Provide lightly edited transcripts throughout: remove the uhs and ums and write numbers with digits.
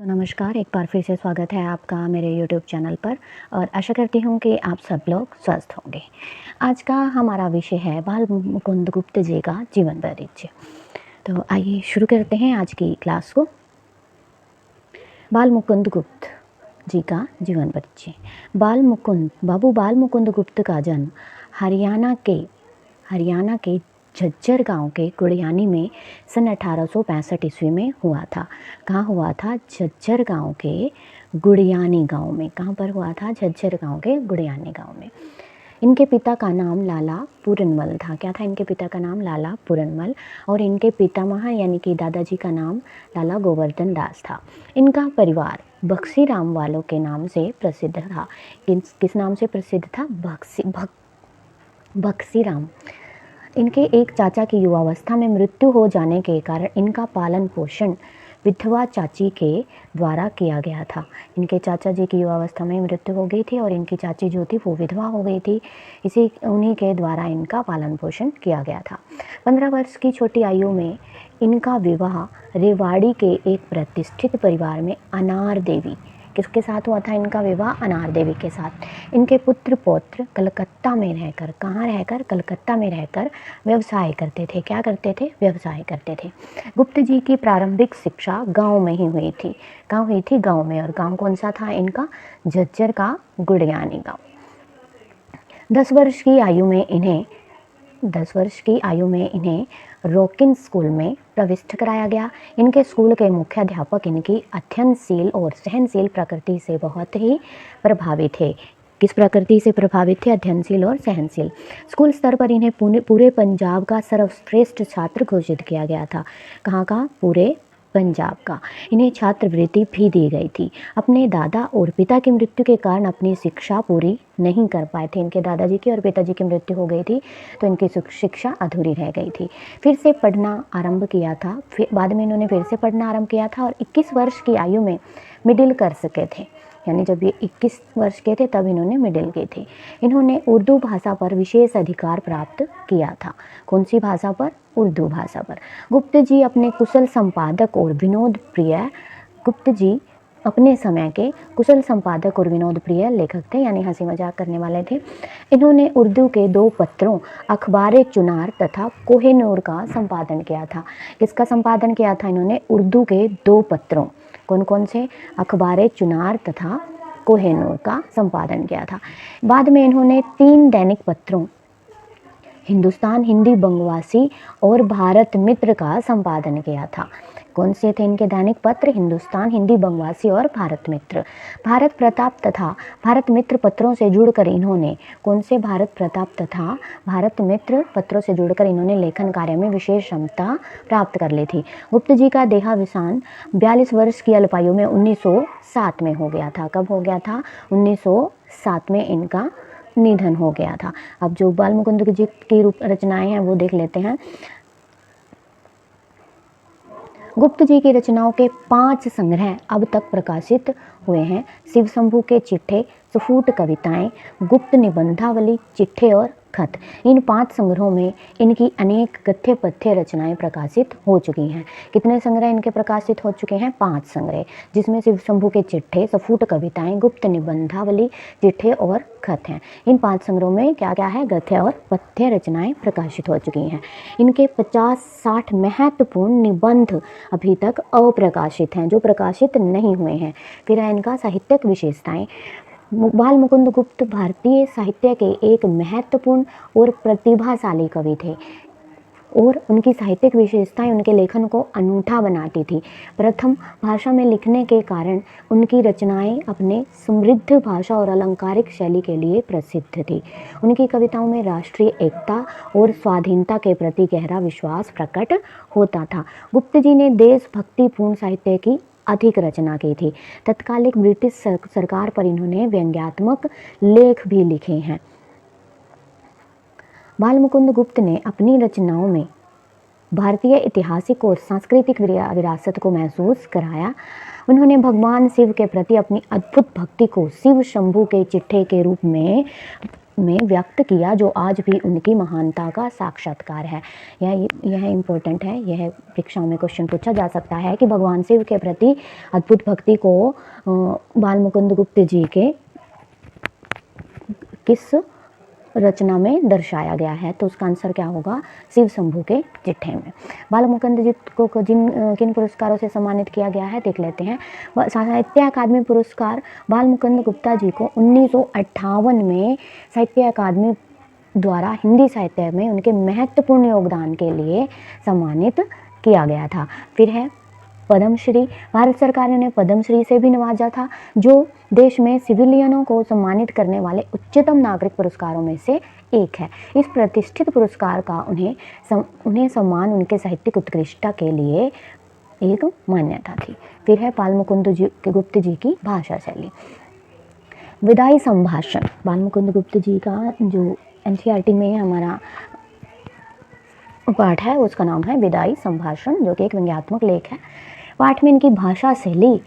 तो नमस्कार, एक बार फिर से स्वागत है आपका मेरे यूट्यूब चैनल पर और आशा करती हूँ कि आप सब लोग स्वस्थ होंगे। आज का हमारा विषय है बाल मुकुंद गुप्त जी का जीवन परिचय। तो आइए शुरू करते हैं आज की क्लास को। बाल मुकुंद गुप्त जी का जीवन परिचय। बाबू बाल मुकुंद गुप्त का जन्म हरियाणा के झज्जर गांव के गुड़ियानी में सन 1865 ईस्वी में हुआ था। कहाँ हुआ था? झज्जर गांव के गुड़ियानी गांव में। कहाँ पर हुआ था? झज्जर गांव के गुड़ियानी गांव में। इनके पिता का नाम लाला पूरनमल था। क्या था इनके पिता का नाम? लाला पूरनमल। और इनके पितामह यानी कि दादाजी का नाम लाला गोवर्धन दास था। इनका परिवार बक्सी राम वालों के नाम से प्रसिद्ध था। किस नाम से प्रसिद्ध था? बक्सी राम। इनके एक चाचा की युवावस्था में मृत्यु हो जाने के कारण इनका पालन पोषण विधवा चाची के द्वारा किया गया था। इनके चाचा जी की युवावस्था में मृत्यु हो गई थी और इनकी चाची जो थी वो विधवा हो गई थी। उन्हीं के द्वारा इनका पालन पोषण किया गया था। 15 वर्ष की छोटी आयु में इनका विवाह रेवाड़ी के एक प्रतिष्ठित परिवार में अनार देवी, किसके साथ हुआ था इनका विवाह? अनार देवी के साथ। इनके पुत्र पौत्र कलकत्ता में रहकर, कहाँ रहकर? कलकत्ता में रहकर व्यवसाय करते थे। क्या करते थे? व्यवसाय करते थे। गुप्त जी की प्रारंभिक शिक्षा गांव में ही हुई थी। कहाँ हुई थी? गांव में। और गांव कौन सा था इनका? झज्जर का गुड़ियानी गांव। 10 वर्ष की आयु में इन्हें रॉकिन स्कूल में प्रविष्ट कराया गया। इनके स्कूल के मुख्याध्यापक इनकी अध्ययनशील और सहनशील प्रकृति से बहुत ही प्रभावित थे। किस प्रकृति से प्रभावित थे? अध्ययनशील और सहनशील। स्कूल स्तर पर इन्हें पूरे पंजाब का सर्वश्रेष्ठ छात्र घोषित किया गया था। कहाँ का? पूरे पंजाब का। इन्हें छात्रवृत्ति भी दी गई थी। अपने दादा और पिता की मृत्यु के कारण अपनी शिक्षा पूरी नहीं कर पाए थे। इनके दादाजी की और पिताजी की मृत्यु हो गई थी तो इनकी शिक्षा अधूरी रह गई थी। फिर से पढ़ना आरंभ किया था। बाद में इन्होंने फिर से पढ़ना आरंभ किया था और 21 वर्ष की आयु में मिडिल कर सके थे। यानी जब ये 21 वर्ष के थे तब इन्होंने मिडिल की थी। इन्होंने उर्दू भाषा पर विशेष अधिकार प्राप्त किया था। कौन सी भाषा पर? उर्दू भाषा पर। गुप्त जी अपने समय के कुशल संपादक और विनोद प्रिय लेखक थे, यानी हंसी मजाक करने वाले थे। इन्होंने उर्दू के 2 पत्रों अखबार चुनार तथा कोहिनूर का संपादन किया था। किसका संपादन किया था इन्होंने? उर्दू के 2 पत्रों, कौन कौन से? अखबार चुनार तथा कोहिनूर का संपादन किया था। बाद में इन्होंने 3 दैनिक पत्रों हिंदुस्तान हिंदी बंगवासी और भारत मित्र का संपादन किया था। कौन से थे इनके दैनिक पत्र? हिंदुस्तान हिंदी बंगवासी और भारत मित्र। भारत प्रताप तथा भारत मित्र पत्रों से जुड़कर इन्होंने, कौन से? भारत प्रताप तथा भारत मित्र पत्रों से जुड़कर इन्होंने लेखन कार्य में विशेष क्षमता प्राप्त कर ली थी। गुप्त जी का देहावसान 42 वर्ष की अल्पायु में 1907 में हो गया था। कब हो गया था? 1907 में इनका निधन हो गया था। अब जो बाल मुकुंद जी की रचनाएं हैं वो देख लेते हैं। गुप्त जी की रचनाओं के 5 संग्रह अब तक प्रकाशित हुए हैं। शिव शंभू के चिट्ठे, स्फुट कविताएं, गुप्त निबंधावली, चिट्ठे और खत। इन 5 संग्रहों में इनकी अनेक गद्य पद्य रचनाएं प्रकाशित हो चुकी हैं। कितने संग्रह इनके प्रकाशित हो चुके हैं? 5 संग्रह, जिसमें शिव शंभू के चिट्ठे, स्फुट कविताएं, गुप्त निबंधावली, चिट्ठे और खत हैं। इन 5 संग्रहों में क्या क्या है? गद्य और पद्य रचनाएं प्रकाशित हो चुकी हैं। इनके 50-60 महत्वपूर्ण निबंध अभी तक अप्रकाशित हैं, जो प्रकाशित नहीं हुए हैं। फिर है इनका साहित्यिक विशेषताएं। बाल मुकुंद गुप्त भारतीय साहित्य के एक महत्वपूर्ण और प्रतिभाशाली कवि थे और उनकी साहित्यिक विशेषताएं उनके लेखन को अनूठा बनाती थी। प्रथम भाषा में लिखने के कारण उनकी रचनाएं अपने समृद्ध भाषा और अलंकारिक शैली के लिए प्रसिद्ध थी। उनकी कविताओं में राष्ट्रीय एकता और स्वाधीनता के प्रति गहरा विश्वास प्रकट होता था। गुप्त जी ने देशभक्तिपूर्ण साहित्य की अधिक रचना की थी। तत्कालिक ब्रिटिश सरकार पर इन्होंने व्यंग्यात्मक लेख भी लिखे हैं। बाल मुकुंद गुप्त ने अपनी रचनाओं में भारतीय ऐतिहासिक और सांस्कृतिक विरासत को महसूस कराया। उन्होंने भगवान शिव के प्रति अपनी अद्भुत भक्ति को शिव शंभू के चिट्ठे के रूप में में व्यक्त किया, जो आज भी उनकी महानता का साक्षात्कार है। यह इम्पोर्टेंट है, यह परीक्षाओं में क्वेश्चन पूछा जा सकता है कि भगवान शिव के प्रति अद्भुत भक्ति को बालमुकुंद गुप्त जी के किस रचना में दर्शाया गया है, तो उसका आंसर क्या होगा, शिव शंभू के चिट्ठे में। बालमुकुंद जी को किन पुरस्कारों से सम्मानित किया गया है देख लेते हैं। साहित्य अकादमी पुरस्कार बालमुकुंद गुप्ता जी को 1958 में साहित्य अकादमी द्वारा हिंदी साहित्य में उनके महत्वपूर्ण योगदान के लिए सम्मानित किया गया था। फिर है पद्मश्री, भारत सरकार ने पद्मश्री से भी नवाजा था, जो देश में सिविलियनों को सम्मानित करने वाले उच्चतम नागरिक पुरस्कारों में से एक है। इस प्रतिष्ठित पुरस्कार का उन्हें सम्मान उनके साहित्यिक उत्कृष्टता के लिए एक मान्यता थी। फिर है बालमुकुंद गुप्त जी की भाषा शैली। विदाई संभाषण, बालमुकुंद गुप्त जी का जो एनसीईआरटी में हमारा पाठ है उसका नाम है विदाई संभाषण, जो कि एक व्यंग्यात्मक लेख है। पाठ में इनकी भाषा शैली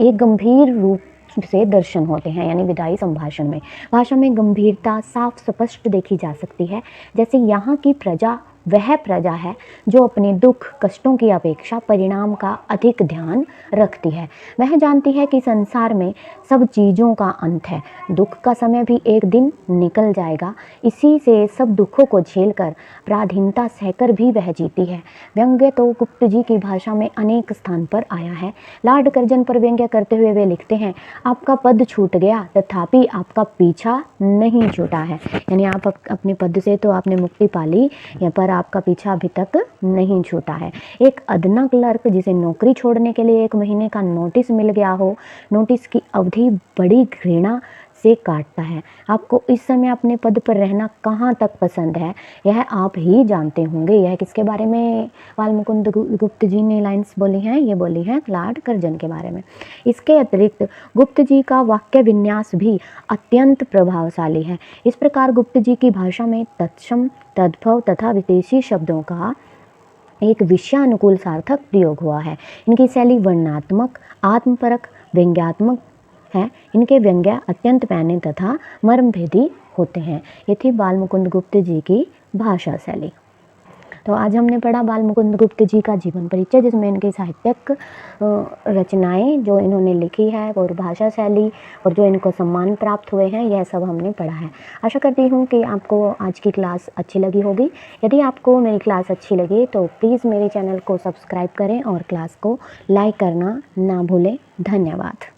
एक गंभीर रूप से दर्शन होते हैं, यानी विदाई संभाषण में भाषा में गंभीरता साफ स्पष्ट देखी जा सकती है। जैसे यहाँ की प्रजा वह प्रजा है जो अपने दुख कष्टों की अपेक्षा परिणाम का अधिक ध्यान रखती है। वह जानती है कि संसार में सब चीज़ों का अंत है, दुख का समय भी एक दिन निकल जाएगा। इसी से सब दुखों को झेलकर पराधीनता सहकर भी वह जीती है। व्यंग्य तो गुप्त जी की भाषा में अनेक स्थान पर आया है। लॉर्ड कर्जन पर व्यंग्य करते हुए वे लिखते हैं, आपका पद छूट गया तथापि आपका पीछा नहीं छूटा है। यानी आप अपने पद से तो आपने मुक्ति पा ली, या पर आपका पीछा अभी तक नहीं छूटा है। एक अदना क्लर्क जिसे नौकरी छोड़ने के लिए 1 महीने का नोटिस मिल गया हो, नोटिस की अवधि बड़ी घृणा से काटता है। आपको इस समय अपने पद पर रहना कहाँ तक पसंद है, यह आप ही जानते होंगे। यह किसके बारे में बालमुकुंद गुप्त जी ने लाइन्स बोली हैं, ये बोली हैं लॉर्ड कर्जन के बारे में। इसके अतिरिक्त गुप्त जी का वाक्य विन्यास भी अत्यंत प्रभावशाली है। इस प्रकार गुप्त जी की भाषा में तत्सम, तद्भव तथा विदेशी शब्दों का एक विषयानुकूल सार्थक प्रयोग हुआ है। इनकी शैली वर्णनात्मक, आत्मपरक, व्यंग्यात्मक है। इनके व्यंग्य अत्यंत पैने तथा मर्मभेदी होते हैं। ये थी बालमुकुंद गुप्त जी की भाषा शैली। तो आज हमने पढ़ा बालमुकुंद गुप्त जी का जीवन परिचय, जिसमें इनकी साहित्यिक रचनाएं जो इन्होंने लिखी है और भाषा शैली और जो इनको सम्मान प्राप्त हुए हैं, यह सब हमने पढ़ा है। आशा करती हूँ कि आपको आज की क्लास अच्छी लगी होगी। यदि आपको मेरी क्लास अच्छी लगी तो प्लीज़ मेरे चैनल को सब्सक्राइब करें और क्लास को लाइक करना ना भूलें। धन्यवाद।